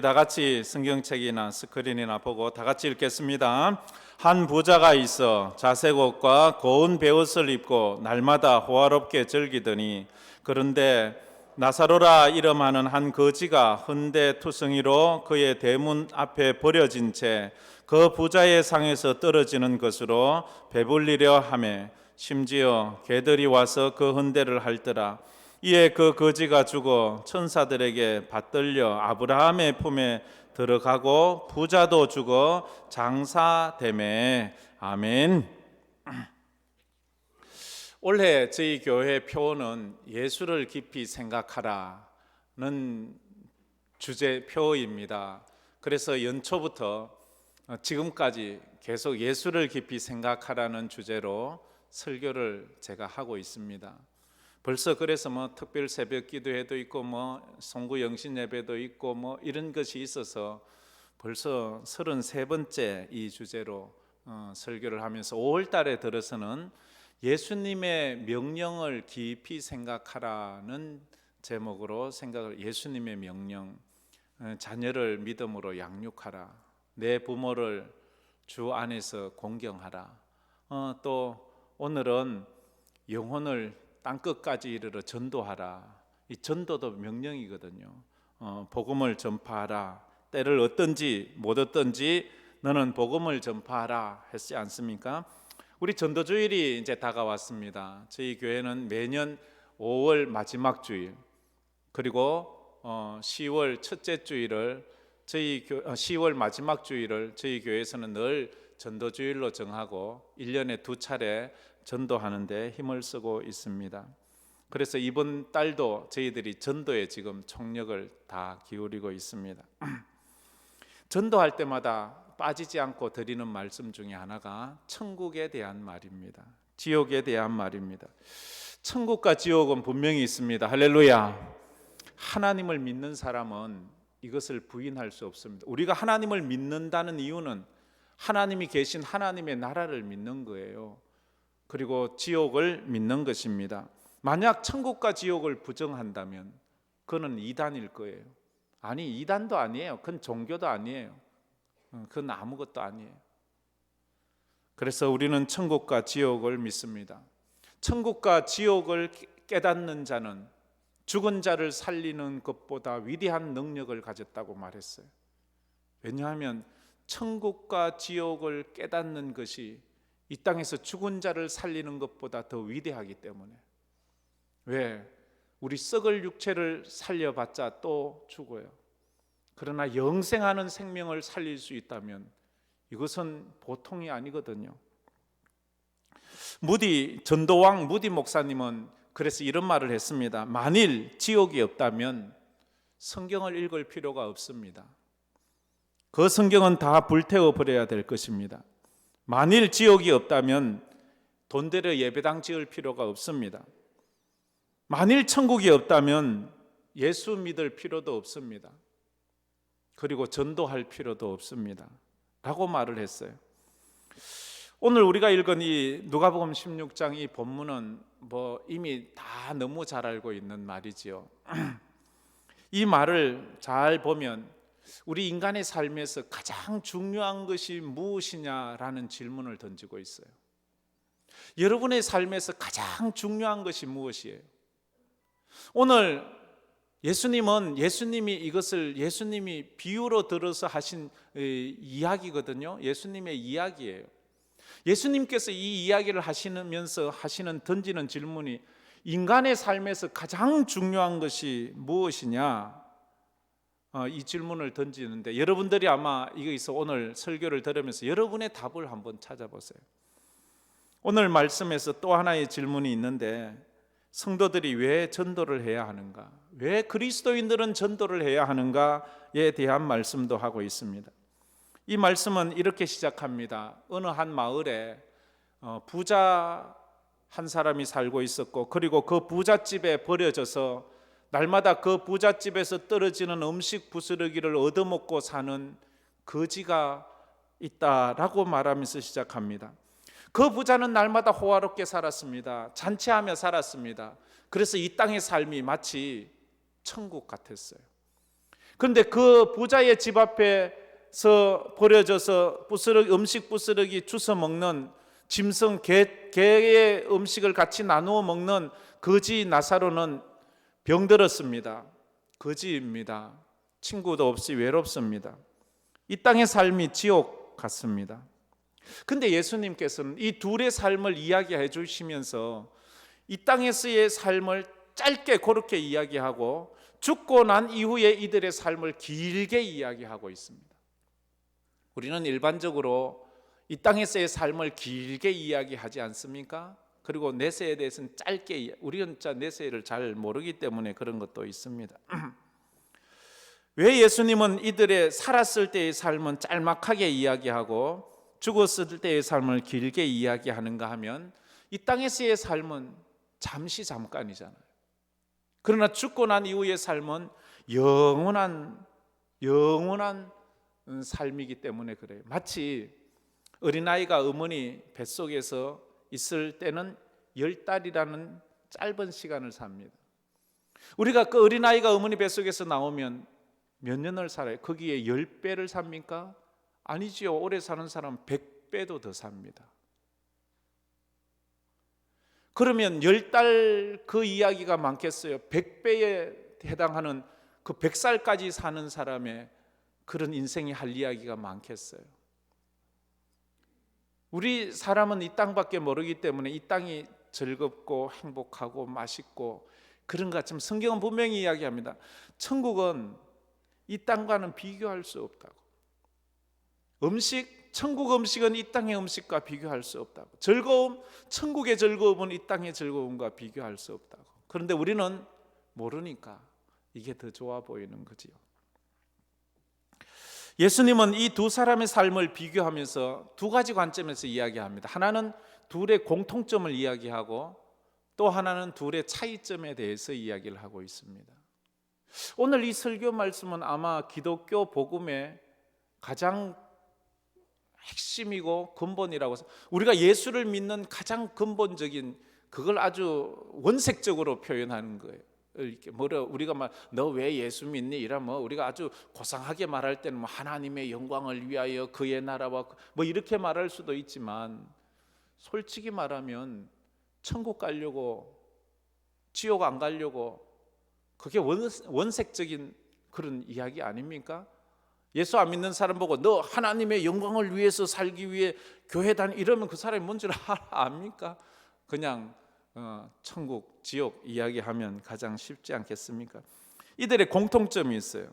다 같이 성경책이나 스크린이나 보고 다 같이 읽겠습니다. 한 부자가 있어 자색 옷과 고운 베옷을 입고 날마다 호화롭게 즐기더니 그런데 나사로라 이름하는 한 거지가 흔대투성이로 그의 대문 앞에 버려진 채 그 부자의 상에서 떨어지는 것으로 배불리려 하매 심지어 개들이 와서 그 흔대를 핥더라. 이에 그 거지가 죽어 천사들에게 받들려 아브라함의 품에 들어가고 부자도 죽어 장사되매. 아멘. 올해 저희 교회 표어는 예수를 깊이 생각하라는 주제표입니다. 그래서 연초부터 지금까지 계속 예수를 깊이 생각하라는 주제로 설교를 제가 하고 있습니다. 벌써 그래서 특별 새벽 기도회도 있고 송구 영신 예배도 있고 이런 것이 있어서 벌써 33번째 이 주제로 설교를 하면서 5월 달에 들어서는 예수님의 명령을 깊이 생각하라는 제목으로 예수님의 명령, 자녀를 믿음으로 양육하라, 내 부모를 주 안에서 공경하라, 또 오늘은 영혼을 땅끝까지 이르러 전도하라. 이 전도도 명령이거든요. 복음을 전파하라. 때를 얻든지 못 얻든지 너는 복음을 전파하라 했지 않습니까? 우리 전도주일이 이제 다가왔습니다. 저희 교회는 매년 5월 마지막 주일 그리고 10월 첫째 주일을 10월 마지막 주일을 저희 교회에서는 늘 전도주일로 정하고 1년에 2차례 전도하는데 힘을 쓰고 있습니다. 그래서 이번 달도 저희들이 전도에 지금 총력을 다 기울이고 있습니다. 전도할 때마다 빠지지 않고 드리는 말씀 중에 하나가 천국에 대한 말입니다. 지옥에 대한 말입니다. 천국과 지옥은 분명히 있습니다. 할렐루야. 하나님을 믿는 사람은 이것을 부인할 수 없습니다. 우리가 하나님을 믿는다는 이유는 하나님이 계신 하나님의 나라를 믿는 거예요. 그리고 지옥을 믿는 것입니다. 만약 천국과 지옥을 부정한다면 그는 이단일 거예요. 아니, 이단도 아니에요. 그건 종교도 아니에요. 그건 아무것도 아니에요. 그래서 우리는 천국과 지옥을 믿습니다. 천국과 지옥을 깨닫는 자는 죽은 자를 살리는 것보다 위대한 능력을 가졌다고 말했어요. 왜냐하면 천국과 지옥을 깨닫는 것이 이 땅에서 죽은 자를 살리는 것보다 더 위대하기 때문에. 왜? 우리 썩을 육체를 살려봤자 또 죽어요. 그러나 영생하는 생명을 살릴 수 있다면 이것은 보통이 아니거든요. 전도왕 무디 목사님은 그래서 이런 말을 했습니다. 만일 지옥이 없다면 성경을 읽을 필요가 없습니다. 그 성경은 다 불태워 버려야 될 것입니다. 만일 지옥이 없다면 돈 들여 예배당 지을 필요가 없습니다. 만일 천국이 없다면 예수 믿을 필요도 없습니다. 그리고 전도할 필요도 없습니다. 라고 말을 했어요. 오늘 우리가 읽은 이 누가복음 16장 이 본문은 이미 다 너무 잘 알고 있는 말이지요. 이 말을 잘 보면 우리 인간의 삶에서 가장 중요한 것이 무엇이냐라는 질문을 던지고 있어요. 여러분의 삶에서 가장 중요한 것이 무엇이에요? 오늘 예수님이 비유로 들어서 하신 이야기거든요. 예수님의 이야기예요. 예수님께서 이 이야기를 하시면서 던지는 질문이 인간의 삶에서 가장 중요한 것이 무엇이냐? 이 질문을 던지는데 여러분들이 아마 여기서 오늘 설교를 들으면서 여러분의 답을 한번 찾아보세요. 오늘 말씀에서 또 하나의 질문이 있는데 성도들이 왜 전도를 해야 하는가? 왜 그리스도인들은 전도를 해야 하는가에 대한 말씀도 하고 있습니다. 이 말씀은 이렇게 시작합니다. 어느 한 마을에 부자 한 사람이 살고 있었고 그리고 그 부잣집에 버려져서 날마다 그 부잣집에서 떨어지는 음식 부스러기를 얻어먹고 사는 거지가 있다라고 말하면서 시작합니다. 그 부자는 날마다 호화롭게 살았습니다. 잔치하며 살았습니다. 그래서 이 땅의 삶이 마치 천국 같았어요. 그런데 그 부자의 집 앞에서 버려져서 음식 부스러기 주워 먹는 짐승 개의 음식을 같이 나누어 먹는 거지 나사로는 병들었습니다. 거지입니다. 친구도 없이 외롭습니다. 이 땅의 삶이 지옥 같습니다. 근데 예수님께서는 이 둘의 삶을 이야기해 주시면서 이 땅에서의 삶을 짧게 그렇게 이야기하고 죽고 난 이후에 이들의 삶을 길게 이야기하고 있습니다. 우리는 일반적으로 이 땅에서의 삶을 길게 이야기하지 않습니까? 그리고 내세에 대해서는 짧게, 우리는 내세를 잘 모르기 때문에 그런 것도 있습니다. 왜 예수님은 이들의 살았을 때의 삶은 짤막하게 이야기하고 죽었을 때의 삶을 길게 이야기하는가 하면 이 땅에서의 삶은 잠깐이잖아요. 그러나 죽고 난 이후의 삶은 영원한 삶이기 때문에 그래요. 마치 어린아이가 어머니 뱃속에서 있을 때는 10달이라는 짧은 시간을 삽니다. 우리가 그 어린아이가 어머니 뱃속에서 나오면 몇 년을 살아요? 거기에 10배를 삽니까? 아니지요. 오래 사는 사람은 100배도 더 삽니다. 그러면 10달 그 이야기가 많겠어요? 100배에 해당하는 그 100살까지 사는 사람의 그런 인생이 할 이야기가 많겠어요? 우리 사람은 이 땅밖에 모르기 때문에 이 땅이 즐겁고 행복하고 맛있고 그런 것 같지만 성경은 분명히 이야기합니다. 천국은 이 땅과는 비교할 수 없다고. 천국 음식은 이 땅의 음식과 비교할 수 없다고. 즐거움, 천국의 즐거움은 이 땅의 즐거움과 비교할 수 없다고. 그런데 우리는 모르니까 이게 더 좋아 보이는 거지요. 예수님은 이 두 사람의 삶을 비교하면서 두 가지 관점에서 이야기합니다. 하나는 둘의 공통점을 이야기하고 또 하나는 둘의 차이점에 대해서 이야기를 하고 있습니다. 오늘 이 설교 말씀은 아마 기독교 복음의 가장 핵심이고 근본이라고 해서 우리가 예수를 믿는 가장 근본적인 그걸 아주 원색적으로 표현하는 거예요. 이렇게 우리가 너 왜 예수 믿니? 이러면 우리가 아주 고상하게 말할 때는 하나님의 영광을 위하여 그의 나라와 이렇게 말할 수도 있지만 솔직히 말하면 천국 가려고 지옥 안 가려고 그게 원색적인 그런 이야기 아닙니까? 예수 안 믿는 사람 보고 너 하나님의 영광을 위해서 살기 위해 교회 다니 이러면 그 사람이 뭔 줄 압니까? 그냥 천국, 지옥 이야기하면 가장 쉽지 않겠습니까? 이들의 공통점이 있어요.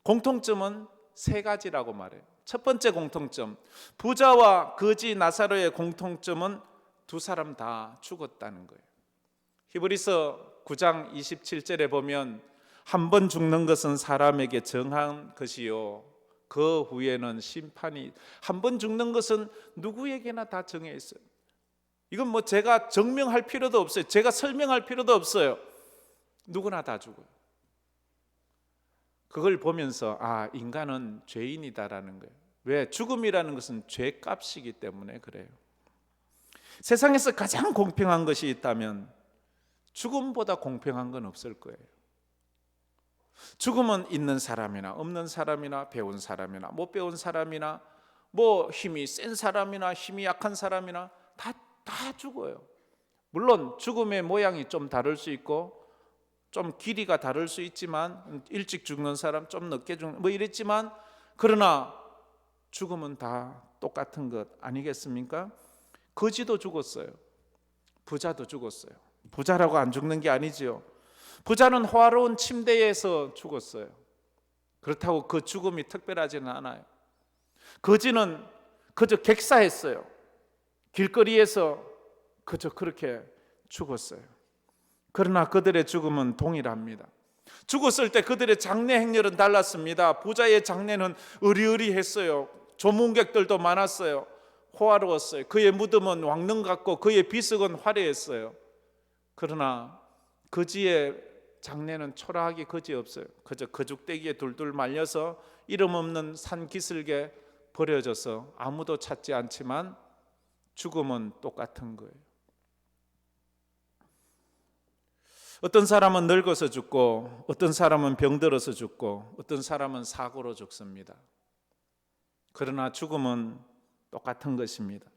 공통점은 세 가지라고 말해요. 첫 번째 공통점, 부자와 거지 나사로의 공통점은 두 사람 다 죽었다는 거예요. 히브리서 9장 27절에 보면 한 번 죽는 것은 사람에게 정한 것이요 그 후에는 심판이. 한 번 죽는 것은 누구에게나 다 정해 있어요. 이건 제가 증명할 필요도 없어요. 제가 설명할 필요도 없어요. 누구나 다 죽어요. 그걸 보면서 인간은 죄인이다라는 거예요. 왜? 죽음이라는 것은 죄값이기 때문에 그래요. 세상에서 가장 공평한 것이 있다면 죽음보다 공평한 건 없을 거예요. 죽음은 있는 사람이나 없는 사람이나 배운 사람이나 못 배운 사람이나 힘이 센 사람이나 힘이 약한 사람이나 다 죽어요. 물론 죽음의 모양이 좀 다를 수 있고 좀 길이가 다를 수 있지만 일찍 죽는 사람 좀 늦게 죽는 이랬지만 그러나 죽음은 다 똑같은 것 아니겠습니까? 거지도 죽었어요. 부자도 죽었어요. 부자라고 안 죽는 게 아니지요. 부자는 호화로운 침대에서 죽었어요. 그렇다고 그 죽음이 특별하지는 않아요. 거지는 그저 객사했어요. 길거리에서 그저 그렇게 죽었어요. 그러나 그들의 죽음은 동일합니다. 죽었을 때 그들의 장례 행렬은 달랐습니다. 부자의 장례는 의리의리했어요. 조문객들도 많았어요. 호화로웠어요. 그의 무덤은 왕릉 같고 그의 비석은 화려했어요. 그러나 거지의 장례는 초라하게 그지없어요. 그저 거죽대기에 둘둘 말려서 이름 없는 산 기슭에 버려져서 아무도 찾지 않지만 죽음은 똑같은 거예요. 어떤 사람은 늙어서 죽고, 어떤 사람은 병들어서 죽고, 어떤 사람은 사고로 죽습니다. 그러나 죽음은 똑같은 것입니다.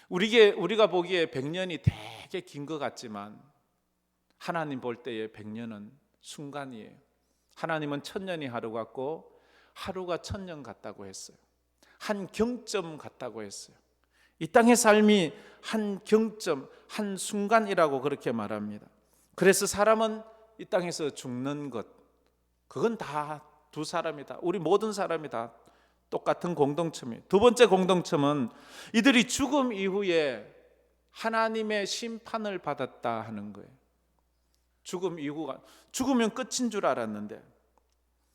우리가 보기에 100년이 되게 긴 것 같지만 하나님 볼 때의 100년은 순간이에요. 하나님은 1000년이 하루 같고 하루가 1000년 같다고 했어요. 한 경점 같다고 했어요. 이 땅의 삶이 한 경점, 한 순간이라고 그렇게 말합니다. 그래서 사람은 이 땅에서 죽는 것, 그건 다 두 사람이다. 우리 모든 사람이 다 똑같은 공동체입니다. 두 번째 공동체는 이들이 죽음 이후에 하나님의 심판을 받았다 하는 거예요. 죽으면 끝인 줄 알았는데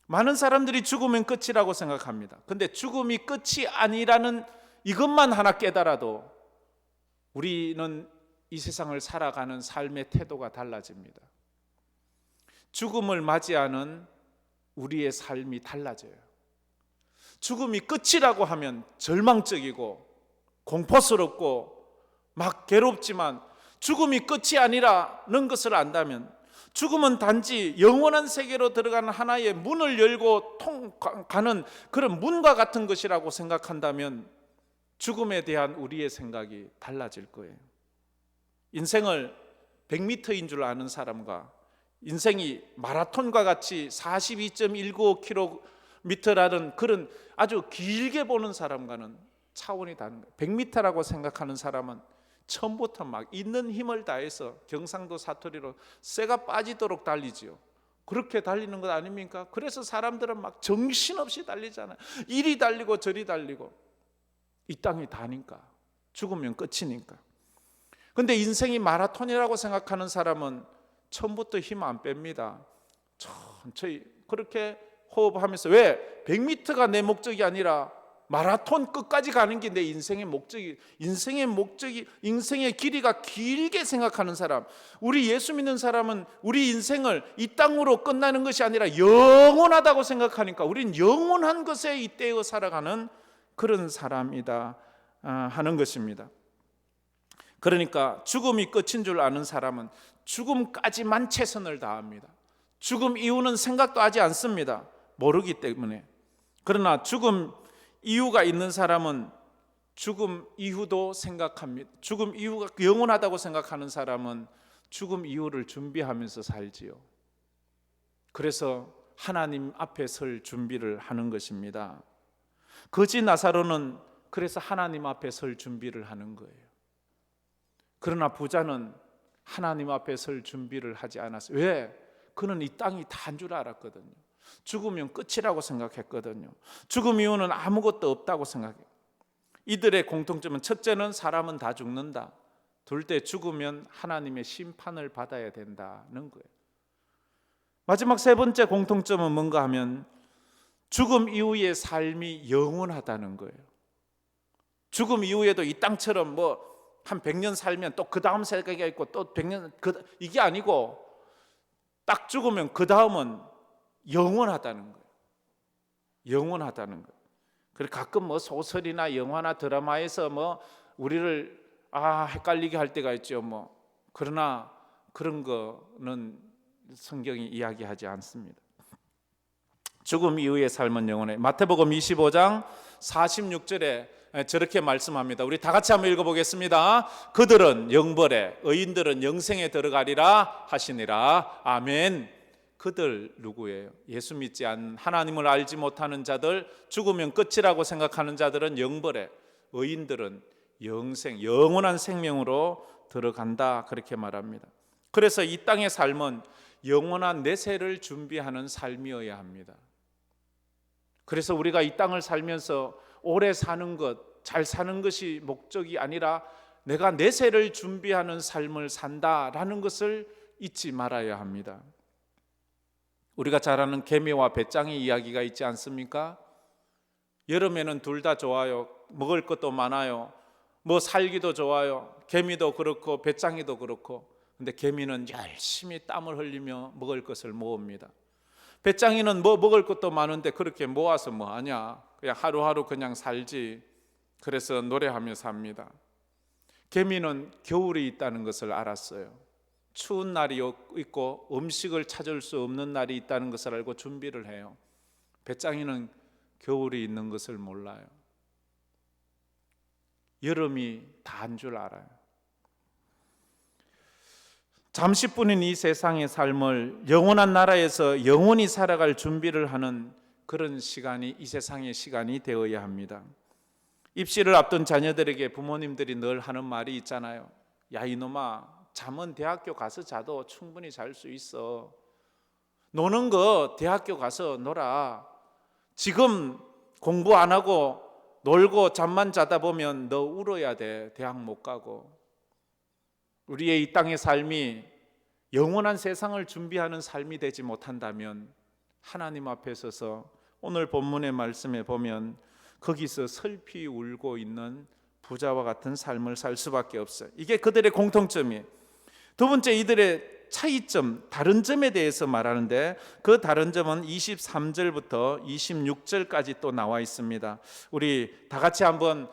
많은 사람들이 죽으면 끝이라고 생각합니다. 근데 죽음이 끝이 아니라는 이것만 하나 깨달아도 우리는 이 세상을 살아가는 삶의 태도가 달라집니다. 죽음을 맞이하는 우리의 삶이 달라져요. 죽음이 끝이라고 하면 절망적이고 공포스럽고 막 괴롭지만, 죽음이 끝이 아니라는 것을 안다면, 죽음은 단지 영원한 세계로 들어가는 하나의 문을 열고 가는 그런 문과 같은 것이라고 생각한다면 죽음에 대한 우리의 생각이 달라질 거예요. 인생을 100m인 줄 아는 사람과 인생이 마라톤과 같이 42.195km라는 그런 아주 길게 보는 사람과는 차원이 다른 거예요. 100m라고 생각하는 사람은 처음부터 막 있는 힘을 다해서 경상도 사투리로 쇠가 빠지도록 달리지요. 그렇게 달리는 것 아닙니까? 그래서 사람들은 막 정신없이 달리잖아요. 이리 달리고 저리 달리고. 이 땅이 다니까, 죽으면 끝이니까. 근데 인생이 마라톤이라고 생각하는 사람은 처음부터 힘 안 뺍니다. 천천히 그렇게 호흡하면서, 왜? 100m가 내 목적이 아니라 마라톤 끝까지 가는 게 내 인생의 목적이, 인생의 길이가 길게 생각하는 사람, 우리 예수 믿는 사람은 우리 인생을 이 땅으로 끝나는 것이 아니라 영원하다고 생각하니까 우린 영원한 것에 잇대어 살아가는 그런 사람이다 하는 것입니다. 그러니까 죽음이 끝인 줄 아는 사람은 죽음까지만 최선을 다합니다. 죽음 이후는 생각도 하지 않습니다. 모르기 때문에. 그러나 죽음 이유가 있는 사람은 죽음 이후도 생각합니다. 죽음 이후가 영원하다고 생각하는 사람은 죽음 이후를 준비하면서 살지요. 그래서 하나님 앞에 설 준비를 하는 것입니다. 거지 나사로는 그래서 하나님 앞에 설 준비를 하는 거예요. 그러나 부자는 하나님 앞에 설 준비를 하지 않았어요. 왜? 그는 이 땅이 다인 줄 알았거든요. 죽으면 끝이라고 생각했거든요. 죽음 이후는 아무것도 없다고 생각해요. 이들의 공통점은, 첫째는 사람은 다 죽는다. 둘째, 죽으면 하나님의 심판을 받아야 된다는 거예요. 마지막 세 번째 공통점은 뭔가 하면 죽음 이후의 삶이 영원하다는 거예요. 죽음 이후에도 이 땅처럼 한 100년 살면 또 그 다음 세계가 있고 또 100년 이게 아니고 딱 죽으면 그 다음은 영원하다는 거예요. 영원하다는 거예요. 그리고 가끔 소설이나 영화나 드라마에서 우리를 헷갈리게 할 때가 있죠. 그러나 그런 거는 성경이 이야기하지 않습니다. 죽음 이후의 삶은 영원해. 마태복음 25장 46절에 저렇게 말씀합니다. 우리 다 같이 한번 읽어보겠습니다. 그들은 영벌에, 의인들은 영생에 들어가리라 하시니라. 아멘. 그들 누구예요? 예수 믿지 않는, 하나님을 알지 못하는 자들, 죽으면 끝이라고 생각하는 자들은 영벌에, 의인들은 영생, 영원한 생명으로 들어간다, 그렇게 말합니다. 그래서 이 땅의 삶은 영원한 내세를 준비하는 삶이어야 합니다. 그래서 우리가 이 땅을 살면서 오래 사는 것, 잘 사는 것이 목적이 아니라 내가 내세를 준비하는 삶을 산다라는 것을 잊지 말아야 합니다. 우리가 잘 아는 개미와 배짱이 이야기가 있지 않습니까? 여름에는 둘 다 좋아요. 먹을 것도 많아요. 살기도 좋아요. 개미도 그렇고 배짱이도 그렇고. 근데 개미는 열심히 땀을 흘리며 먹을 것을 모읍니다. 배짱이는 먹을 것도 많은데 그렇게 모아서 하냐? 그냥 하루하루 그냥 살지. 그래서 노래하며 삽니다. 개미는 겨울이 있다는 것을 알았어요. 추운 날이 있고 음식을 찾을 수 없는 날이 있다는 것을 알고 준비를 해요. 배짱이는 겨울이 있는 것을 몰라요. 여름이 다인 줄 알아요. 잠시뿐인 이 세상의 삶을 영원한 나라에서 영원히 살아갈 준비를 하는 그런 시간이 이 세상의 시간이 되어야 합니다. 입시를 앞둔 자녀들에게 부모님들이 늘 하는 말이 있잖아요. 야, 이놈아, 잠은 대학교 가서 자도 충분히 잘 수 있어. 노는 거 대학교 가서 놀아. 지금 공부 안 하고 놀고 잠만 자다 보면 너 울어야 돼. 대학 못 가고. 우리의 이 땅의 삶이 영원한 세상을 준비하는 삶이 되지 못한다면 하나님 앞에 서서 오늘 본문의 말씀에 보면 거기서 슬피 울고 있는 부자와 같은 삶을 살 수밖에 없어요. 이게 그들의 공통점이에요. 두 번째, 이들의 차이점, 다른 점에 대해서 말하는데 그 다른 점은 23절부터 26절까지 또 나와 있습니다. 우리 다 같이 한번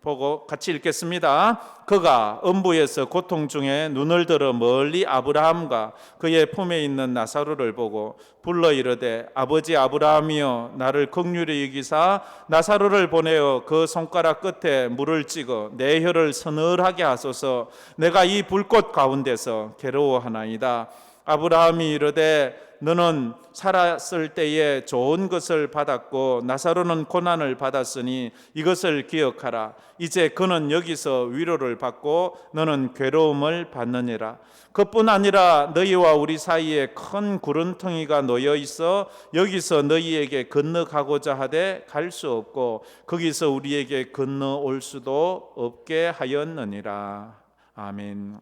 보고 같이 읽겠습니다. 그가 음부에서 고통 중에 눈을 들어 멀리 아브라함과 그의 품에 있는 나사로를 보고 불러 이르되 아버지 아브라함이여 나를 긍휼히 여기사 나사로를 보내어 그 손가락 끝에 물을 찍어 내 혀를 서늘하게 하소서. 내가 이 불꽃 가운데서 괴로워하나이다. 아브라함이 이르되 너는 살았을 때에 좋은 것을 받았고 나사로는 고난을 받았으니 이것을 기억하라. 이제 그는 여기서 위로를 받고 너는 괴로움을 받느니라. 그뿐 아니라 너희와 우리 사이에 큰 구름텅이가 놓여 있어 여기서 너희에게 건너가고자 하되 갈 수 없고 거기서 우리에게 건너올 수도 없게 하였느니라. 아멘.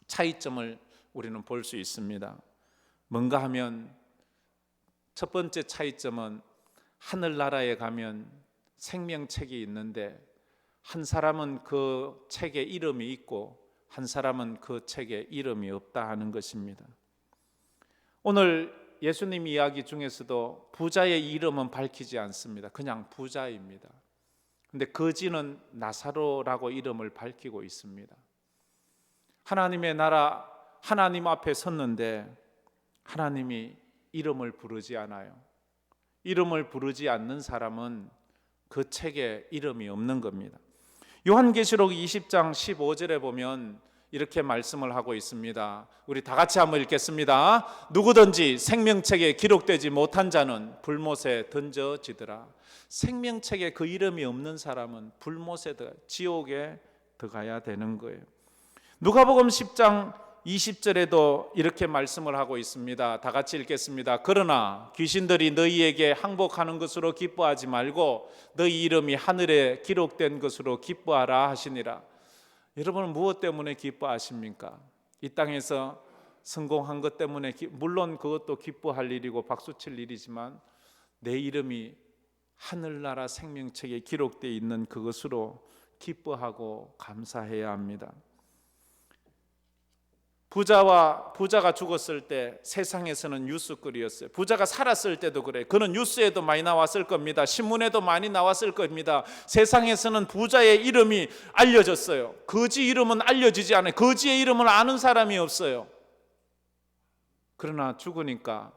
차이점을 우리는 볼 수 있습니다. 뭔가 하면 첫 번째 차이점은 하늘나라에 가면 생명책이 있는데 한 사람은 그 책에 이름이 있고 한 사람은 그 책에 이름이 없다 하는 것입니다. 오늘 예수님 이야기 중에서도 부자의 이름은 밝히지 않습니다. 그냥 부자입니다. 근데 거지는 나사로라고 이름을 밝히고 있습니다. 하나님의 나라, 하나님 앞에 섰는데 하나님이 이름을 부르지 않아요. 이름을 부르지 않는 사람은 그 책에 이름이 없는 겁니다. 요한계시록 20장 15절에 보면 이렇게 말씀을 하고 있습니다. 우리 다 같이 한번 읽겠습니다. 누구든지 생명책에 기록되지 못한 자는 불못에 던져지더라. 생명책에 그 이름이 없는 사람은 불못에 지옥에 들어가야 되는 거예요. 누가복음 10장 20절에도 이렇게 말씀을 하고 있습니다. 다 같이 읽겠습니다. 그러나 귀신들이 너희에게 항복하는 것으로 기뻐하지 말고 너희 이름이 하늘에 기록된 것으로 기뻐하라 하시니라. 여러분은 무엇 때문에 기뻐하십니까? 이 땅에서 성공한 것 때문에 물론 그것도 기뻐할 일이고 박수칠 일이지만 내 이름이 하늘나라 생명책에 기록되어 있는 그것으로 기뻐하고 감사해야 합니다. 부자가 죽었을 때 세상에서는 뉴스거리였어요. 부자가 살았을 때도 그래. 그는 뉴스에도 많이 나왔을 겁니다. 신문에도 많이 나왔을 겁니다. 세상에서는 부자의 이름이 알려졌어요. 거지 이름은 알려지지 않아요. 거지의 이름을 아는 사람이 없어요. 그러나 죽으니까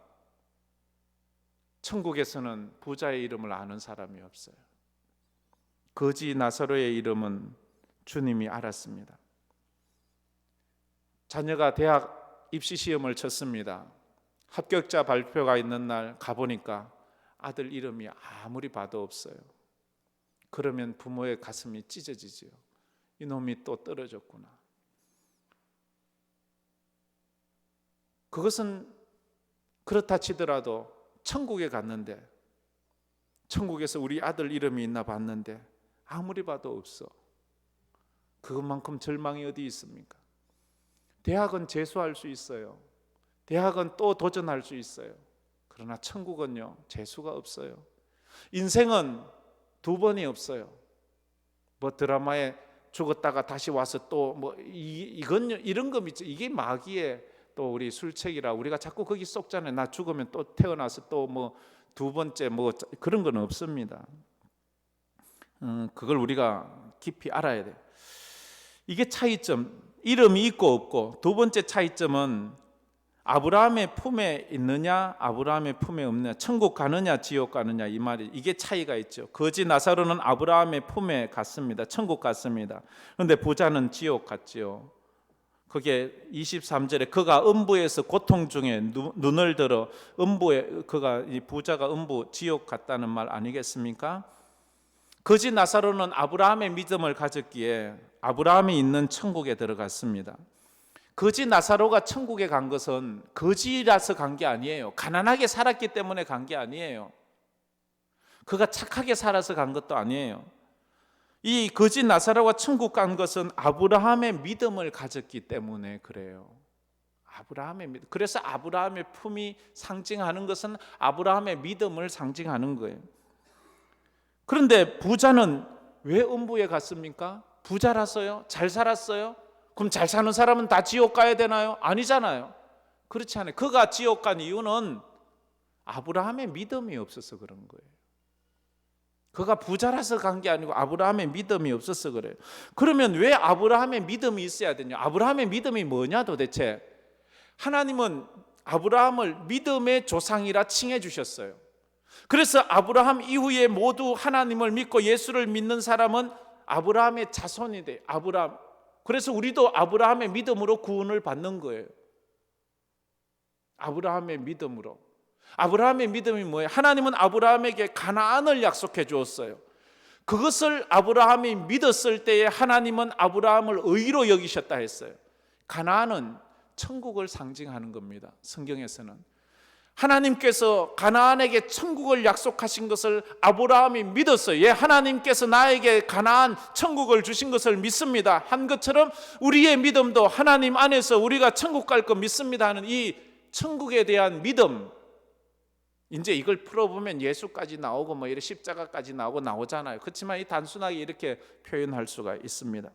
천국에서는 부자의 이름을 아는 사람이 없어요. 거지 나사로의 이름은 주님이 알았습니다. 자녀가 대학 입시 시험을 쳤습니다. 합격자 발표가 있는 날 가보니까 아들 이름이 아무리 봐도 없어요. 그러면 부모의 가슴이 찢어지지요. 이놈이 또 떨어졌구나. 그것은 그렇다 치더라도 천국에 갔는데 천국에서 우리 아들 이름이 있나 봤는데 아무리 봐도 없어. 그것만큼 절망이 어디 있습니까? 대학은 재수할 수 있어요. 대학은 또 도전할 수 있어요. 그러나 천국은요, 재수가 없어요. 인생은 두 번이 없어요. 뭐 드라마에 죽었다가 다시 와서 또 뭐 이건 이런 거 있죠. 이게 마귀의 또 우리 술책이라 우리가 자꾸 거기 쏙잖아요. 나 죽으면 또 태어나서 또 뭐 두 번째 뭐 그런 건 없습니다. 그걸 우리가 깊이 알아야 돼요. 이게 차이점. 이름이 있고 없고, 두 번째 차이점은 아브라함의 품에 있느냐 아브라함의 품에 없느냐, 천국 가느냐 지옥 가느냐, 이 말이, 이게 차이가 있죠. 거지 나사로는 아브라함의 품에 갔습니다. 천국 갔습니다. 그런데 부자는 지옥 갔지요. 그게 23절에 그가 음부에서 고통 중에 눈을 들어, 음부에, 그가, 이 부자가 음부 지옥 갔다는 말 아니겠습니까? 거지 나사로는 아브라함의 믿음을 가졌기에 아브라함이 있는 천국에 들어갔습니다. 거지 나사로가 천국에 간 것은 거지라서 간 게 아니에요. 가난하게 살았기 때문에 간 게 아니에요. 그가 착하게 살아서 간 것도 아니에요. 이 거지 나사로가 천국 간 것은 아브라함의 믿음을 가졌기 때문에 그래요. 아브라함의 믿음. 그래서 아브라함의 품이 상징하는 것은 아브라함의 믿음을 상징하는 거예요. 그런데 부자는 왜 음부에 갔습니까? 부자라서요? 잘 살았어요? 그럼 잘 사는 사람은 다 지옥 가야 되나요? 아니잖아요. 그렇지 않아요. 그가 지옥 간 이유는 아브라함의 믿음이 없어서 그런 거예요. 그가 부자라서 간 게 아니고 아브라함의 믿음이 없어서 그래요. 그러면 왜 아브라함의 믿음이 있어야 되냐? 아브라함의 믿음이 뭐냐 도대체? 하나님은 아브라함을 믿음의 조상이라 칭해 주셨어요. 그래서 아브라함 이후에 모두 하나님을 믿고 예수를 믿는 사람은 아브라함의 자손이 돼. 아브라함. 그래서 우리도 아브라함의 믿음으로 구원을 받는 거예요. 아브라함의 믿음으로. 아브라함의 믿음이 뭐예요? 하나님은 아브라함에게 가나안을 약속해 주었어요. 그것을 아브라함이 믿었을 때에 하나님은 아브라함을 의로 여기셨다 했어요. 가나안은 천국을 상징하는 겁니다. 성경에서는 하나님께서 가나안에게 천국을 약속하신 것을 아브라함이 믿었어요. 예, 하나님께서 나에게 가나안 천국을 주신 것을 믿습니다 한 것처럼 우리의 믿음도 하나님 안에서 우리가 천국 갈 거 믿습니다 하는 이 천국에 대한 믿음, 이제 이걸 풀어보면 예수까지 나오고 뭐 이렇게 십자가까지 나오잖아요. 그렇지만 이 단순하게 이렇게 표현할 수가 있습니다.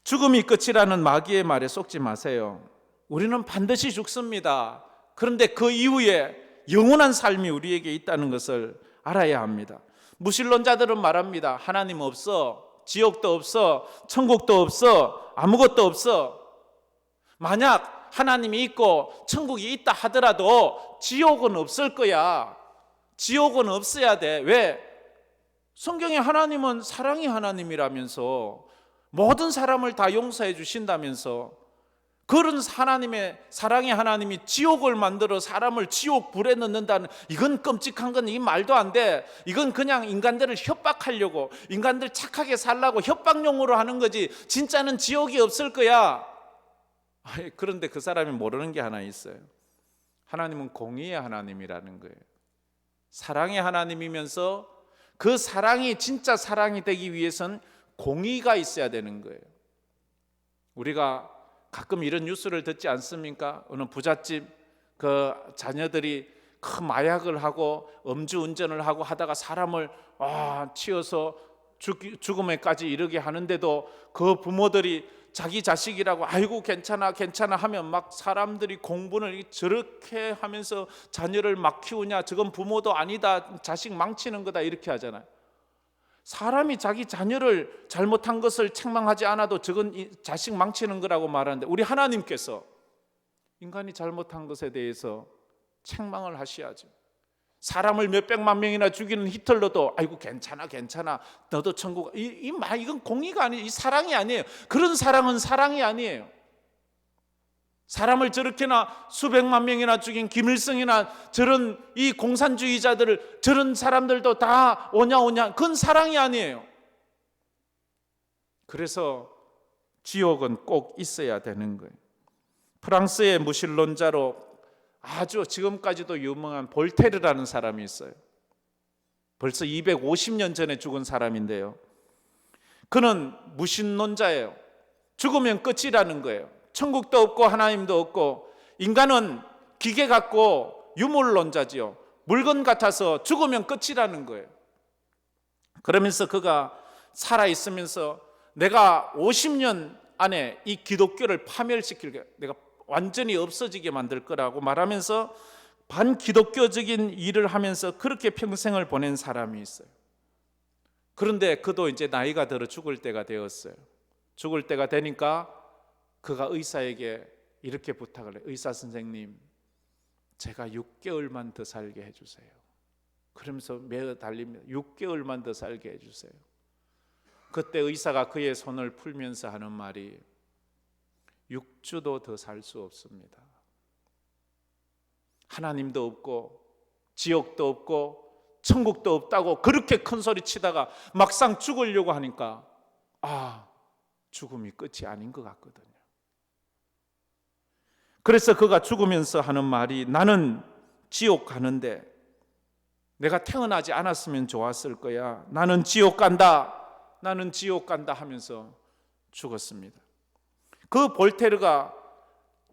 죽음이 끝이라는 마귀의 말에 속지 마세요. 우리는 반드시 죽습니다. 그런데 그 이후에 영원한 삶이 우리에게 있다는 것을 알아야 합니다. 무신론자들은 말합니다. 하나님 없어, 지옥도 없어, 천국도 없어, 아무것도 없어. 만약 하나님이 있고 천국이 있다 하더라도 지옥은 없을 거야. 지옥은 없어야 돼. 왜? 성경에 하나님은 사랑의 하나님이라면서 모든 사람을 다 용서해 주신다면서, 그런 하나님의 사랑의 하나님이 지옥을 만들어 사람을 지옥 불에 넣는다는, 이건 끔찍한 건, 이 말도 안 돼. 이건 그냥 인간들을 협박하려고, 인간들 착하게 살라고 협박용으로 하는 거지 진짜는 지옥이 없을 거야. 그런데 그 사람이 모르는 게 하나 있어요. 하나님은 공의의 하나님이라는 거예요. 사랑의 하나님이면서 그 사랑이 진짜 사랑이 되기 위해선 공의가 있어야 되는 거예요. 우리가 가끔 이런 뉴스를 듣지 않습니까? 어느 부잣집 그 자녀들이 큰 마약을 하고 음주운전을 하고 하다가 사람을 치어서 죽음에까지 이르게 하는데도 그 부모들이 자기 자식이라고 아이고 괜찮아 하면 막 사람들이 공분을 저렇게 하면서 자녀를 막 키우냐, 저건 부모도 아니다, 자식 망치는 거다, 이렇게 하잖아요. 사람이 자기 자녀를 잘못한 것을 책망하지 않아도 저건 자식 망치는 거라고 말하는데, 우리 하나님께서 인간이 잘못한 것에 대해서 책망을 하셔야죠. 사람을 몇백만 명이나 죽이는 히틀러도 아이고 괜찮아 너도 천국, 이건 공의가 아니에요. 이 사랑이 아니에요. 그런 사랑은 사랑이 아니에요. 사람을 저렇게나 수백만 명이나 죽인 김일성이나 저런 이 공산주의자들을, 저런 사람들도 다 오냐 그건 사랑이 아니에요. 그래서 지옥은 꼭 있어야 되는 거예요. 프랑스의 무신론자로 아주 지금까지도 유명한 볼테르라는 사람이 있어요. 벌써 250년 전에 죽은 사람인데요, 그는 무신론자예요. 죽으면 끝이라는 거예요. 천국도 없고 하나님도 없고, 인간은 기계 같고 유물론자지요. 물건 같아서 죽으면 끝이라는 거예요. 그러면서 그가 살아있으면서 내가 50년 안에 이 기독교를 파멸시킬 거야, 내가 완전히 없어지게 만들 거라고 말하면서 반기독교적인 일을 하면서 그렇게 평생을 보낸 사람이 있어요. 그런데 그도 이제 나이가 들어 죽을 때가 되었어요. 죽을 때가 되니까 그가 의사에게 이렇게 부탁을 해요. 의사 선생님, 제가 6개월만 더 살게 해주세요. 그러면서 매어 달립니다. 6개월만 더 살게 해주세요. 그때 의사가 그의 손을 풀면서 하는 말이 6주도 더 살 수 없습니다. 하나님도 없고 지옥도 없고 천국도 없다고 그렇게 큰 소리 치다가 막상 죽으려고 하니까 죽음이 끝이 아닌 것 같거든요. 그래서 그가 죽으면서 하는 말이 나는 지옥 가는데 내가 태어나지 않았으면 좋았을 거야. 나는 지옥 간다. 나는 지옥 간다 하면서 죽었습니다. 그 볼테르가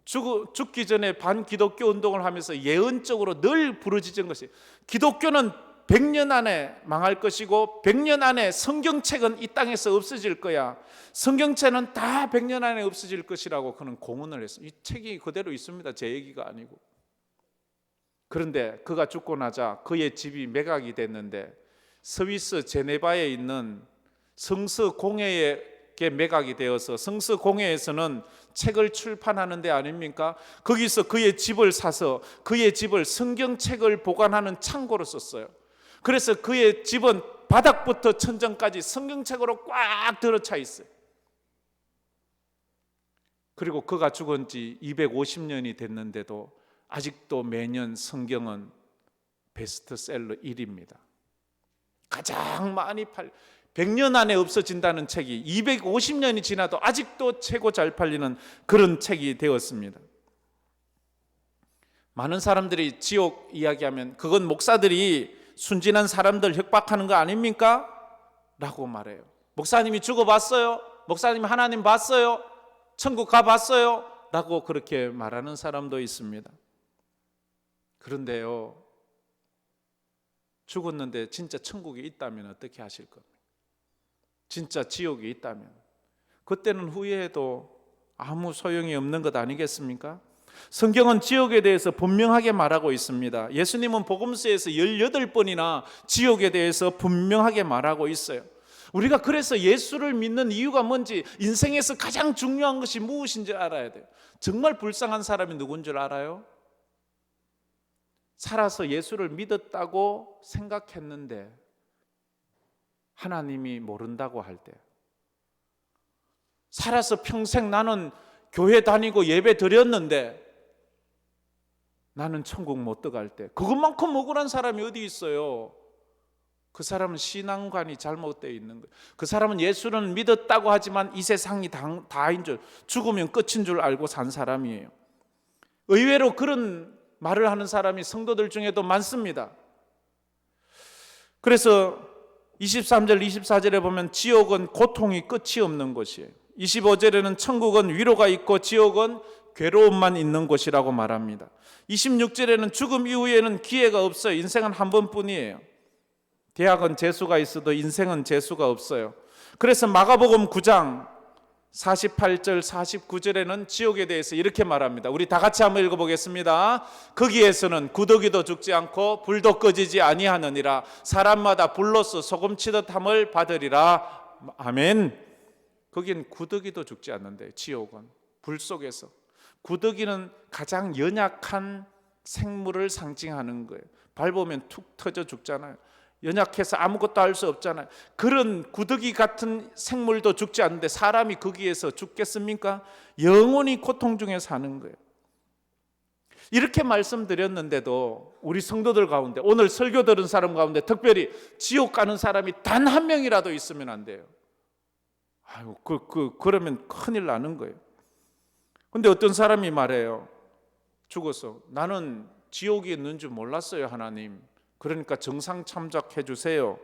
죽기 전에 반기독교 운동을 하면서 예언적으로 늘 부르짖은 것이 기독교는 100년 안에 망할 것이고 100년 안에 성경책은 이 땅에서 없어질 거야. 성경책은 다 100년 안에 없어질 것이라고 그는 공언을 했어요. 이 책이 그대로 있습니다. 제 얘기가 아니고. 그런데 그가 죽고 나자 그의 집이 매각이 됐는데 스위스 제네바에 있는 성서공회에 매각이 되어서 성서공회에서는 책을 출판하는 데 아닙니까? 거기서 그의 집을 사서 그의 집을 성경책을 보관하는 창고로 썼어요. 그래서 그의 집은 바닥부터 천장까지 성경책으로 꽉 들어차 있어요. 그리고 그가 죽은 지 250년이 됐는데도 아직도 매년 성경은 베스트셀러 1위입니다. 가장 많이 100년 안에 없어진다는 책이 250년이 지나도 아직도 최고 잘 팔리는 그런 책이 되었습니다. 많은 사람들이 지옥 이야기하면 그건 목사들이 순진한 사람들 협박하는 거 아닙니까? 라고 말해요. 목사님이 죽어봤어요? 목사님 하나님 봤어요? 천국 가봤어요? 라고 그렇게 말하는 사람도 있습니다. 그런데요, 죽었는데 진짜 천국이 있다면 어떻게 하실 겁니까? 진짜 지옥이 있다면 그때는 후회해도 아무 소용이 없는 것 아니겠습니까? 성경은 지옥에 대해서 분명하게 말하고 있습니다. 예수님은 복음서에서 18번이나 지옥에 대해서 분명하게 말하고 있어요. 우리가 그래서 예수를 믿는 이유가 뭔지, 인생에서 가장 중요한 것이 무엇인지 알아야 돼요. 정말 불쌍한 사람이 누군 줄 알아요? 살아서 예수를 믿었다고 생각했는데 하나님이 모른다고 할 때, 살아서 평생 나는 교회 다니고 예배 드렸는데 나는 천국 못 들어갈 때, 그것만큼 억울한 사람이 어디 있어요? 그 사람은 신앙관이 잘못되어 있는 거예요. 그 사람은 예수는 믿었다고 하지만 이 세상이 다인 줄, 죽으면 끝인 줄 알고 산 사람이에요. 의외로 그런 말을 하는 사람이 성도들 중에도 많습니다. 그래서 23절 24절에 보면 지옥은 고통이 끝이 없는 곳이에요. 25절에는 천국은 위로가 있고 지옥은 괴로움만 있는 곳이라고 말합니다. 26절에는 죽음 이후에는 기회가 없어요. 인생은 한 번뿐이에요. 대학은 재수가 있어도 인생은 재수가 없어요. 그래서 마가복음 9장 48절 49절에는 지옥에 대해서 이렇게 말합니다. 우리 다 같이 한번 읽어보겠습니다. 거기에서는 구더기도 죽지 않고 불도 꺼지지 아니하느니라. 사람마다 불로서 소금치듯 함을 받으리라. 아멘. 거긴 구더기도 죽지 않는데, 지옥은 불 속에서. 구더기는 가장 연약한 생물을 상징하는 거예요. 밟으면 툭 터져 죽잖아요. 연약해서 아무것도 할 수 없잖아요. 그런 구더기 같은 생물도 죽지 않는데 사람이 거기에서 죽겠습니까? 영원히 고통 중에 사는 거예요. 이렇게 말씀드렸는데도 우리 성도들 가운데, 오늘 설교 들은 사람 가운데 특별히 지옥 가는 사람이 단 한 명이라도 있으면 안 돼요. 아유, 그러면 큰일 나는 거예요. 근데 어떤 사람이 말해요. 죽어서 나는 지옥이 있는 줄 몰랐어요, 하나님. 그러니까 정상 참작해 주세요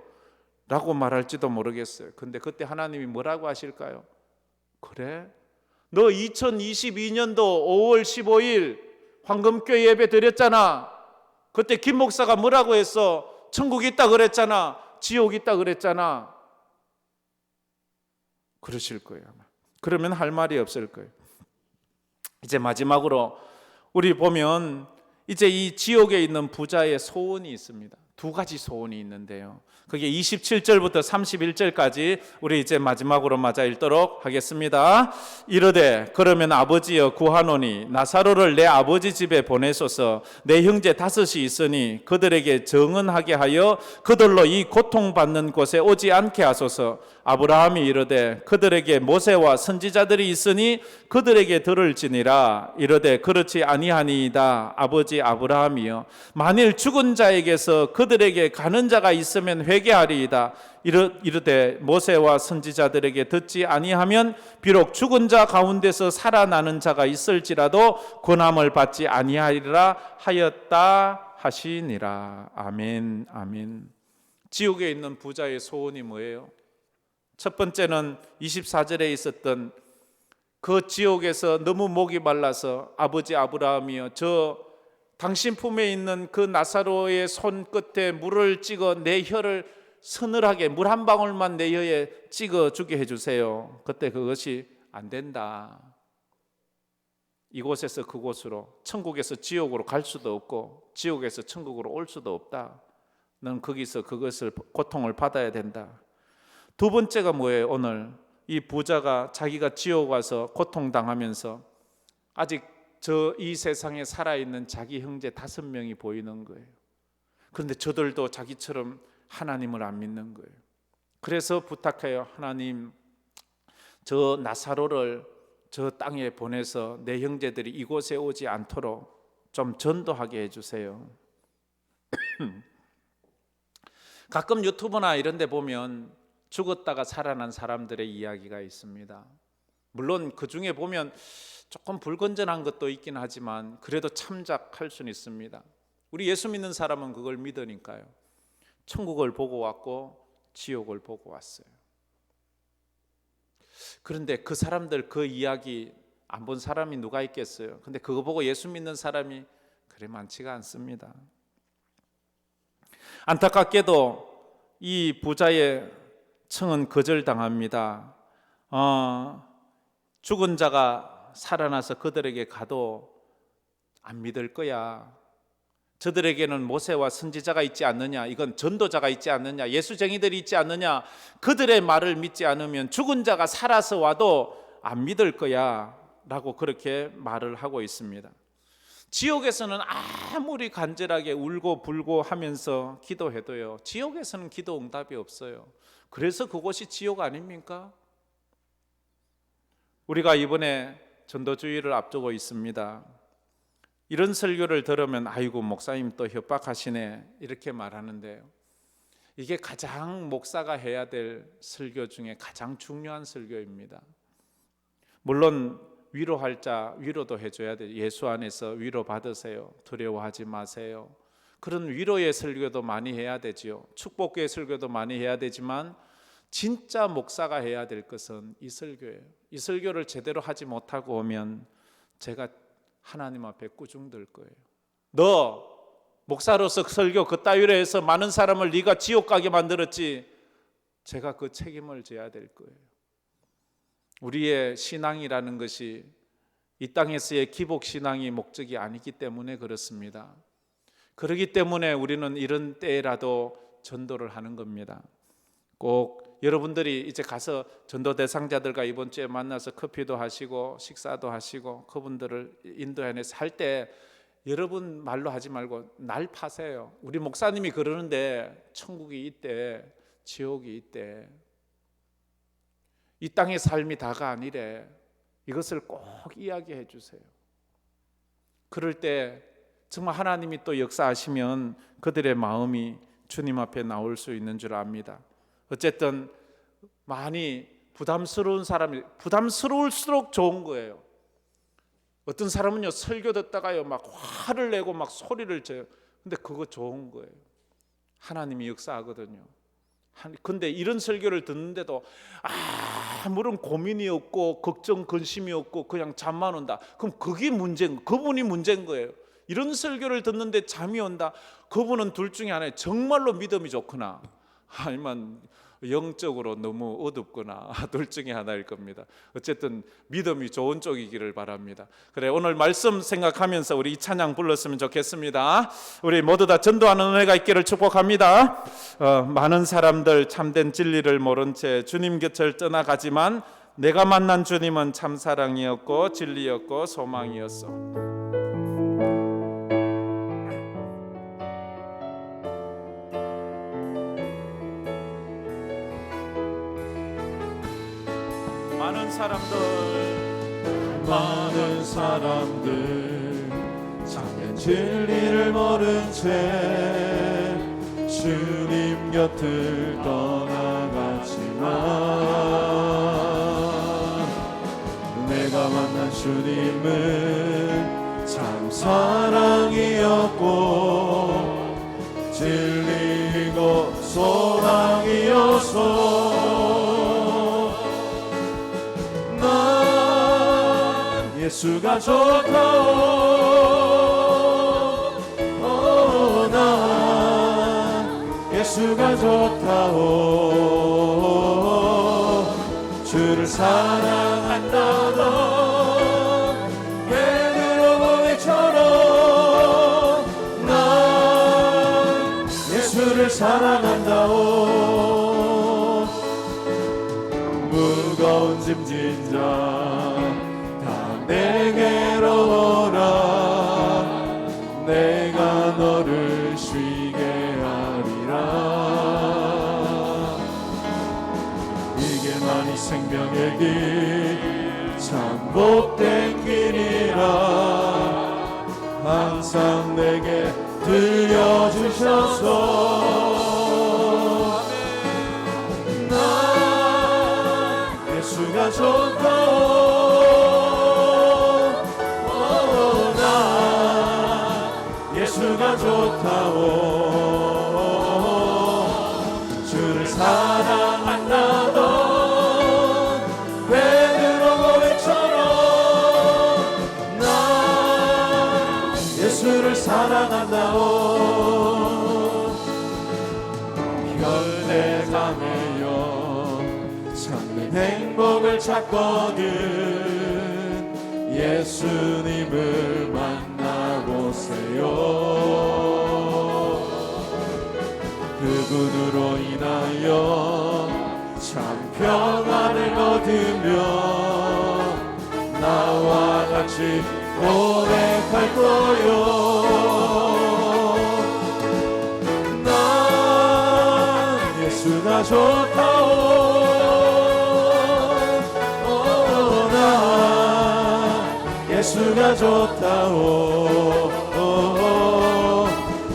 라고 말할지도 모르겠어요. 근데 그때 하나님이 뭐라고 하실까요? 그래? 너 2022년도 5월 15일 황금교회 예배 드렸잖아. 그때 김 목사가 뭐라고 했어? 천국 있다 그랬잖아. 지옥 있다 그랬잖아. 그러실 거예요, 아마. 그러면 할 말이 없을 거예요. 이제 마지막으로 우리 보면 이제 이 지옥에 있는 부자의 소원이 있습니다. 두 가지 소원이 있는데요. 그게 27절부터 31절까지 우리 이제 마지막으로 맞아 읽도록 하겠습니다. 이르되 그러면 아버지여 구하노니 나사로를 내 아버지 집에 보내소서. 내 형제 다섯이 있으니 그들에게 정언하게 하여 그들로 이 고통받는 곳에 오지 않게 하소서. 아브라함이 이르되 그들에게 모세와 선지자들이 있으니 그들에게 들을지니라. 이르되 그렇지 아니하니이다. 아버지 아브라함이여 만일 죽은 자에게서 그들에게 가는 자가 있으면 회개하리이다. 이르되 모세와 선지자들에게 듣지 아니하면 비록 죽은 자 가운데서 살아나는 자가 있을지라도 권함을 받지 아니하리라 하였다 하시니라. 아멘. 아멘. 지옥에 있는 부자의 소원이 뭐예요? 첫 번째는 24절에 있었던 그 지옥에서 너무 목이 말라서 아버지 아브라함이여 저 당신 품에 있는 그 나사로의 손끝에 물을 찍어 내 혀를 서늘하게 물 한 방울만 내 혀에 찍어 주게 해주세요. 그때 그것이 안 된다. 이곳에서 그곳으로, 천국에서 지옥으로 갈 수도 없고 지옥에서 천국으로 올 수도 없다. 넌 거기서 그것을 고통을 받아야 된다. 두 번째가 뭐예요? 오늘 이 부자가 자기가 지옥 와서 고통당하면서 아직 이 세상에 살아있는 자기 형제 5명이 보이는 거예요. 그런데 저들도 자기처럼 하나님을 안 믿는 거예요. 그래서 부탁해요. 하나님, 저 나사로를 저 땅에 보내서 내 형제들이 이곳에 오지 않도록 좀 전도하게 해주세요. 가끔 유튜브나 이런 데 보면 죽었다가 살아난 사람들의 이야기가 있습니다. 물론 그 중에 보면 조금 불건전한 것도 있긴 하지만 그래도 참작할 수는 있습니다. 우리 예수 믿는 사람은 그걸 믿으니까요. 천국을 보고 왔고 지옥을 보고 왔어요. 그런데 그 사람들 그 이야기 안 본 사람이 누가 있겠어요? 근데 그거 보고 예수 믿는 사람이 그래 많지가 않습니다. 안타깝게도 이 부자의 청은 거절당합니다. 죽은 자가 살아나서 그들에게 가도 안 믿을 거야. 저들에게는 모세와 선지자가 있지 않느냐, 이건 전도자가 있지 않느냐, 예수쟁이들이 있지 않느냐, 그들의 말을 믿지 않으면 죽은 자가 살아서 와도 안 믿을 거야 라고 그렇게 말을 하고 있습니다. 지옥에서는 아무리 간절하게 울고 불고 하면서 기도해도요, 지옥에서는 기도 응답이 없어요. 그래서 그곳이 지옥 아닙니까? 우리가 이번에 전도주의를 앞두고 있습니다. 이런 설교를 들으면 아이고 목사님 또 협박하시네 이렇게 말하는데요, 이게 가장 목사가 해야 될 설교 중에 가장 중요한 설교입니다. 물론 위로할 자 위로도 해줘야 돼요. 예수 안에서 위로 받으세요. 두려워하지 마세요. 그런 위로의 설교도 많이 해야 되지요. 축복의 설교도 많이 해야 되지만 진짜 목사가 해야 될 것은 이 설교예요. 이 설교를 제대로 하지 못하고 오면 제가 하나님 앞에 꾸중들 거예요. 너 목사로서 설교 그따위로 해서 많은 사람을 네가 지옥 가게 만들었지. 제가 그 책임을 져야 될 거예요. 우리의 신앙이라는 것이 이 땅에서의 기복신앙이 목적이 아니기 때문에 그렇습니다. 그렇기 때문에 우리는 이런 때라도 전도를 하는 겁니다. 꼭 여러분들이 이제 가서 전도 대상자들과 이번 주에 만나서 커피도 하시고 식사도 하시고 그분들을 인도해내서 할 때 여러분 말로 하지 말고 날 파세요. 우리 목사님이 그러는데 천국이 있대, 지옥이 있대, 이 땅의 삶이 다가 아니래. 이것을 꼭 이야기해 주세요. 그럴 때 정말 하나님이 또 역사하시면 그들의 마음이 주님 앞에 나올 수 있는 줄 압니다. 어쨌든 많이 부담스러운 사람이 부담스러울수록 좋은 거예요. 어떤 사람은요 설교 듣다가요 막 화를 내고 막 소리를 져요. 근데 그거 좋은 거예요. 하나님이 역사하거든요. 근데 이런 설교를 듣는데도 아무런 고민이 없고 걱정 근심이 없고 그냥 잠만 온다. 그럼 그게 문제인, 그분이 문제인 거예요. 이런 설교를 듣는데 잠이 온다. 그분은 둘 중에 하나예요. 정말로 믿음이 좋구나, 아니면 영적으로 너무 어둡거나 둘 중에 하나일 겁니다. 어쨌든 믿음이 좋은 쪽이기를 바랍니다. 그래, 오늘 말씀 생각하면서 우리 이 찬양 불렀으면 좋겠습니다. 우리 모두 다 전도하는 은혜가 있기를 축복합니다. 많은 사람들 참된 진리를 모른 채 주님 곁을 떠나가지만 내가 만난 주님은 참 사랑이었고 진리였고 소망이었어. 많은 사람들 참된 진리를 모른 채 주님 곁을 떠나갔지만 내가 만난 주님은 참 사랑이었고 진리고 소망이었소. 예수가 좋다오. 난 예수가 좋다오. 주를 사랑한다던 베드로 고백처럼 난 예수를 사랑한다오. 무거운 짐진 자 내게로 오라. 내가 너를 쉬게 하리라. 이게만이 생명의 길 참 복된 길이라. 항상 내게 들려주셔서 난 예수가 좋다오. 예수가 좋다오. 주를 사랑한다던 베드로 고백처럼 난 예수를 사랑한다오. 혈내강에요 참된 행복을 찾거든 예수님을 만나보세요. 그분으로 인하여 참 평안을 거두며 나와 같이 고백할 거요. 난 예수가 좋다오. 난 예수가 좋다오.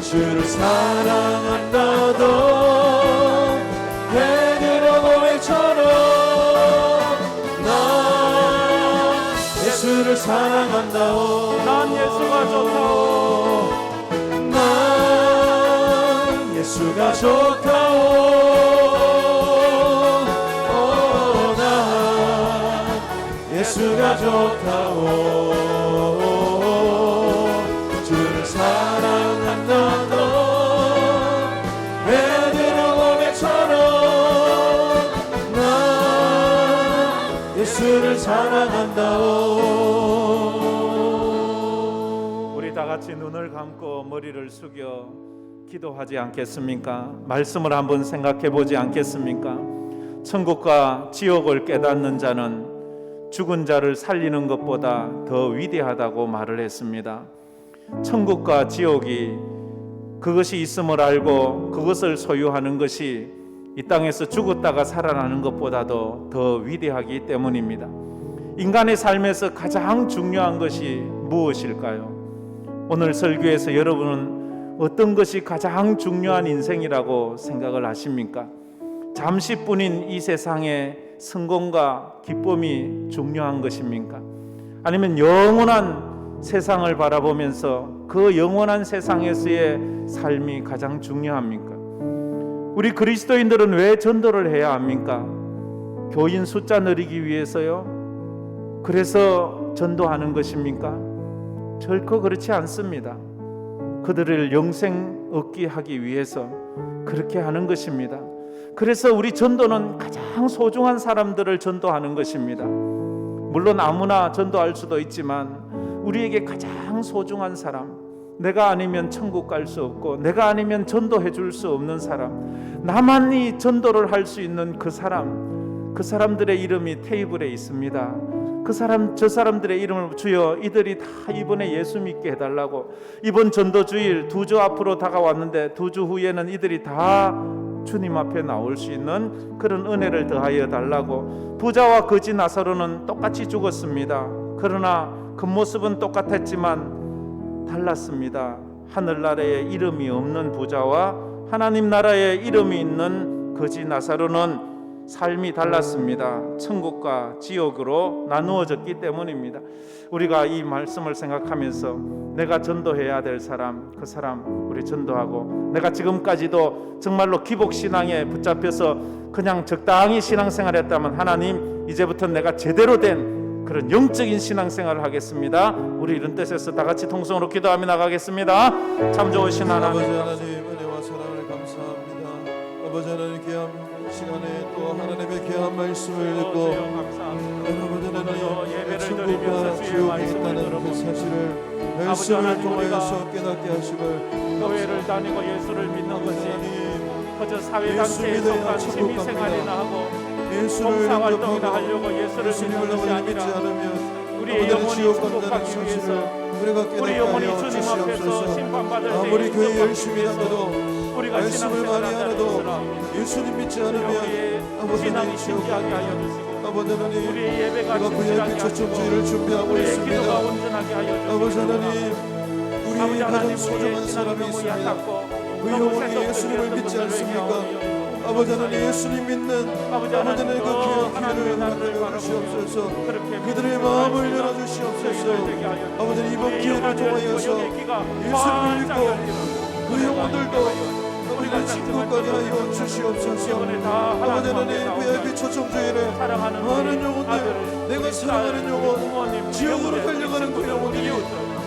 주를 사랑한다던 베드로 고백처럼 난 예수를 사랑한다오. 난 예수가 좋다오. 난 예수가 좋다오. 난 예수가 좋다오. 주를 사랑한다던 베드로 고백처럼 난 예수를 사랑한다오. 우리 다 같이 눈을 감고 머리를 숙여 기도하지 않겠습니까? 말씀을 한번 생각해 보지 않겠습니까? 천국과 지옥을 깨닫는 자는 죽은 자를 살리는 것보다 더 위대하다고 말을 했습니다. 천국과 지옥이 그것이 있음을 알고 그것을 소유하는 것이 이 땅에서 죽었다가 살아나는 것보다도 더 위대하기 때문입니다. 인간의 삶에서 가장 중요한 것이 무엇일까요? 오늘 설교에서 여러분은 어떤 것이 가장 중요한 인생이라고 생각을 하십니까? 잠시뿐인 이 세상의 성공과 기쁨이 중요한 것입니까? 아니면 영원한 세상을 바라보면서 그 영원한 세상에서의 삶이 가장 중요합니까? 우리 그리스도인들은 왜 전도를 해야 합니까? 교인 숫자 늘리기 위해서요? 그래서 전도하는 것입니까? 결코 그렇지 않습니다. 그들을 영생 얻게 하기 위해서 그렇게 하는 것입니다. 그래서 우리 전도는 가장 소중한 사람들을 전도하는 것입니다. 물론 아무나 전도할 수도 있지만 우리에게 가장 소중한 사람, 내가 아니면 천국 갈 수 없고 내가 아니면 전도해 줄 수 없는 사람, 나만이 전도를 할 수 있는 그 사람, 그 사람들의 이름이 테이블에 있습니다. 저 사람들의 이름을 주여 이들이 다 이번에 예수 믿게 해달라고. 이번 전도주일 2주 앞으로 다가왔는데 2주 후에는 이들이 다 주님 앞에 나올 수 있는 그런 은혜를 더하여 달라고. 부자와 거지 나사로는 똑같이 죽었습니다. 그러나 겉모습은 똑같았지만 달랐습니다. 하늘나라에 이름이 없는 부자와 하나님 나라에 이름이 있는 거지 나사로는 삶이 달랐습니다. 천국과 지옥으로 나누어졌기 때문입니다. 우리가 이 말씀을 생각하면서 내가 전도해야 될 사람, 그 사람 우리 전도하고, 내가 지금까지도 정말로 기복신앙에 붙잡혀서 그냥 적당히 신앙생활했다면 하나님 이제부터 내가 제대로 된 그런 영적인 신앙생활을 하겠습니다. 우리 이런 뜻에서 다 같이 통성으로 기도하며 나가겠습니다. 참 좋으신 하나님, 아버지 하나님 은혜와 사랑을 감사합니다. 아버지 하나님 귀한 시간에 또 하나님의 귀한 말씀을 듣고 아버지 하나님 천국과 지옥이 있다는 그 사실을 말씀을 통하여서 깨닫게 하시고 교회를 다니고 예수를 믿는 것이 그저 사회단체에 속한 취미생활이나 하고 봉사활동이나 하려고 예수를 믿는 것이 아니라 우리의 영혼이 천국하기 위해서, 우리 영혼이 주님 앞에서 심판받을 때 아무리 교회 열심히 하더라도 우리가 말씀을 많이 하나도 예수님 믿지 않으면 아버지 하나님 신기하게 하여 주시고, 아버지 하나님 우리의 예배가 우리가 VIP 초청주의를 준비하고 우리의 있습니다. 기도가 온전하게 하여 주시고, 아버지 하나님 우리 가장 소중한 사람이 있습니다. 그 영혼이 예수님을 믿지 않습니까? 아버지 하나님 예수님 믿는 아버지 하나님 그 귀한 기회를 만들어 주시옵소서. 그들의 마음을 열어주시옵소서. 아버지 하나님 이번 기회를 통하여서 예수님을 믿고 그 영혼들도 우리가 친구까지 하여 주시옵소서. 아버지 하나님 VIP 초청주의를 많은 영혼들, 내가 사랑하는 영혼, 지옥으로 달려가는 그 영혼들이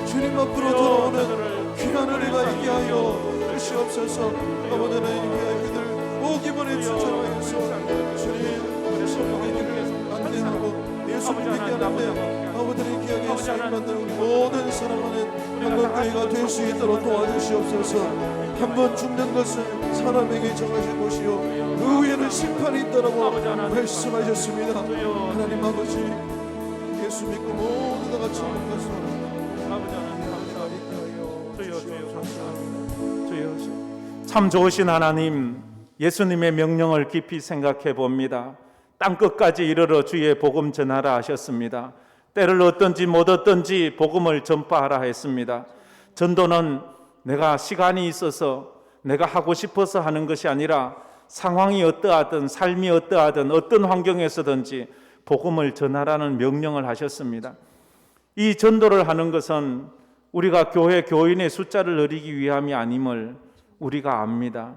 주님 앞으로 돌아오는 귀한 은혜가 있게 하여 주시옵소서. 아버지 하나님 VIP들 꼭 이번에 추천하여서 주님 천국의 길을 안내하고 예수님 믿게 하는데 아버지 하나님 귀하게 쓰임받는 우리 모든 사랑하는 영광교회가 될 수 있도록 도와주시옵소서. 한번 죽는 것은 사람에게 정하신 것이요 그 후에는 심판이 있다라고 말씀하셨습니다. 하나님 아버지 예수 믿고 모두 다 같이 하는 것을 아버지 하나님 감사하니까요. 주여 참 좋으신 하나님, 예수님의 명령을 깊이 생각해 봅니다. 땅끝까지 이르러 주의 복음 전하라 하셨습니다. 때를 얻든지 못 얻든지 복음을 전파하라 했습니다. 전도는 내가 시간이 있어서 내가 하고 싶어서 하는 것이 아니라 상황이 어떠하든 삶이 어떠하든 어떤 환경에서든지 복음을 전하라는 명령을 하셨습니다. 이 전도를 하는 것은 우리가 교회 교인의 숫자를 늘리기 위함이 아님을 우리가 압니다.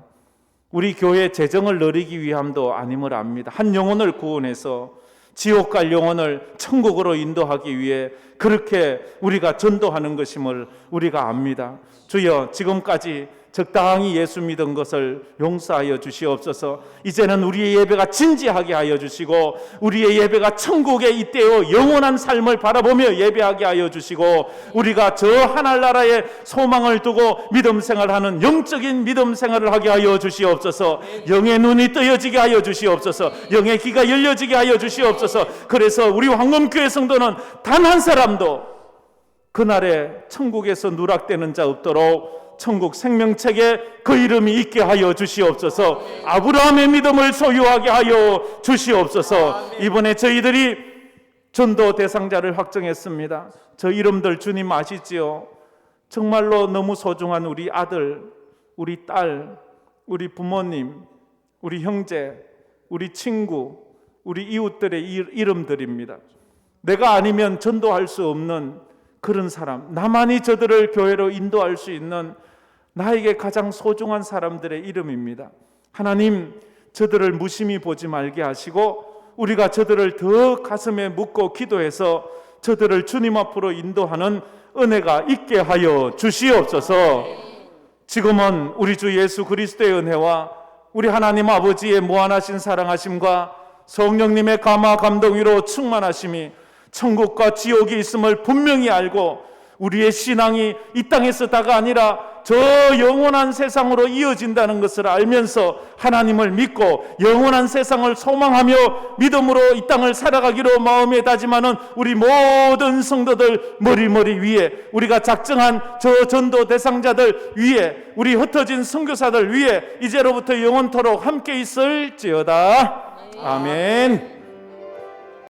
우리 교회 재정을 늘리기 위함도 아님을 압니다. 한 영혼을 구원해서 지옥 갈 영혼을 천국으로 인도하기 위해 그렇게 우리가 전도하는 것임을 우리가 압니다. 주여 지금까지 적당히 예수 믿은 것을 용서하여 주시옵소서. 이제는 우리의 예배가 진지하게 하여 주시고 우리의 예배가 천국에 잇대어 영원한 삶을 바라보며 예배하게 하여 주시고 우리가 저 하늘나라에 소망을 두고 믿음 생활하는 영적인 믿음 생활을 하게 하여 주시옵소서. 영의 눈이 뜨여지게 하여 주시옵소서. 영의 귀가 열려지게 하여 주시옵소서. 그래서 우리 황금교회 성도는 단 한 사람도 그날에 천국에서 누락되는 자 없도록 천국 생명책에 그 이름이 있게 하여 주시옵소서. 아브라함의 믿음을 소유하게 하여 주시옵소서. 이번에 저희들이 전도 대상자를 확정했습니다. 저 이름들 주님 아시지요? 정말로 너무 소중한 우리 아들, 우리 딸, 우리 부모님, 우리 형제, 우리 친구, 우리 이웃들의 이름들입니다. 내가 아니면 전도할 수 없는 그런 사람, 나만이 저들을 교회로 인도할 수 있는 나에게 가장 소중한 사람들의 이름입니다. 하나님, 저들을 무심히 보지 말게 하시고 우리가 저들을 더 가슴에 묻고 기도해서 저들을 주님 앞으로 인도하는 은혜가 있게 하여 주시옵소서. 지금은 우리 주 예수 그리스도의 은혜와 우리 하나님 아버지의 무한하신 사랑하심과 성령님의 감화 감동으로 충만하심이 천국과 지옥이 있음을 분명히 알고 우리의 신앙이 이 땅에서 다가 아니라 저 영원한 세상으로 이어진다는 것을 알면서 하나님을 믿고 영원한 세상을 소망하며 믿음으로 이 땅을 살아가기로 마음에 다짐하는 우리 모든 성도들 머리 위에, 우리가 작정한 저 전도 대상자들 위에, 우리 흩어진 선교사들 위에 이제로부터 영원토록 함께 있을지어다. 아멘.